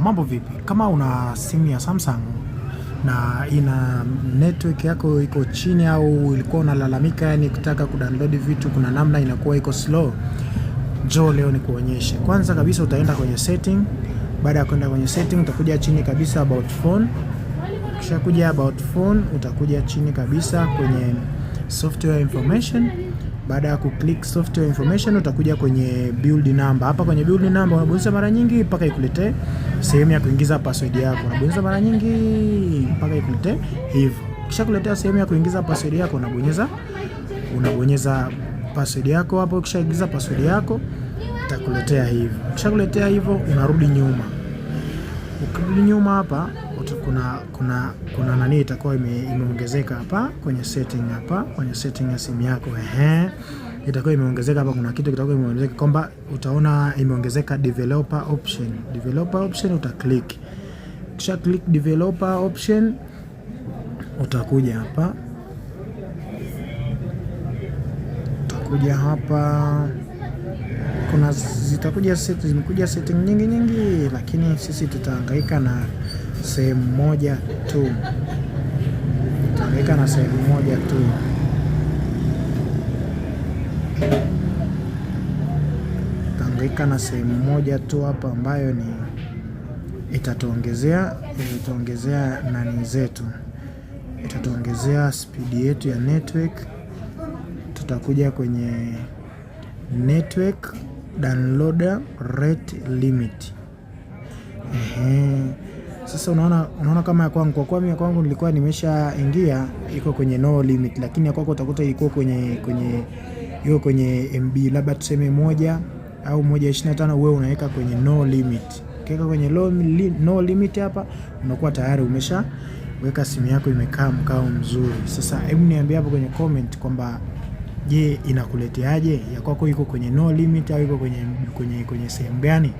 Mambo vipi? Kama una simu ya Samsung na ina network yako iko chini, au ilikuwa unalalamika yani kutaka kudownload vitu kuna namna inakuwa iko slow, njoo leo nikuonyeshe. Kwanza kabisa utaenda kwenye setting. Baada ya kwenda kwenye setting utakuja chini kabisa about phone. Kisha kuja about phone utakuja chini kabisa kwenye software information. Baada ya kuclick software information utakuja kwenye build number. Hapa kwenye build number unabonyeza mara nyingi mpaka ikuletee sehemu ya kuingiza password yako. Unabonyeza mara nyingi mpaka ikuletee hivyo. Kisha kuletea sehemu ya kuingiza password yako unabonyeza password yako hapo. Kisha ingiza password yako itakuletea hivyo. Kisha kuletea hivyo unarudi nyuma. Ukirudi nyuma hapa kuna nani itakuwa imeongezeka hapa kwenye setting, hapa kwenye setting ya simu yako. Itakuwa imeongezeka hapa, kuna kitu kitakuwa imeongezeka kwamba utaona imeongezeka developer option. Developer option utaklik. Kisha click developer option utakuja hapa. Kuna zimekuja setting nyingi, lakini sisi tutahangaika na sehemu moja tu. Tutahangaika na sehemu moja tu hapa, ambayo ni itatuongezea nani zetu, itatuongezea speed yetu ya network. Tutakuja kwenye network downloader rate limit. Sasa unaona kama ya kwangu, kwa kuwa mimi kwangu nilikuwa nimeshaingia iko kwenye no limit, lakini ya kwako utakuta iko kwenye MB labda tuseme 1 au 1.25, wewe unaweka kwenye no limit. Ukiweka kwenye no limit hapa unakuwa tayari umeshaweka simu yako imekaa mkao mzuri. Sasa hebu niambie hapo kwenye comment kwamba je, inakuleteaje? Ya kwako iko kwenye no limit au iko kwenye sehemu gani,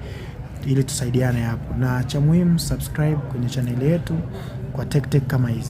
ili tusaidiane hapo. Na cha muhimu subscribe kwenye channel yetu kwa tech kama hizi.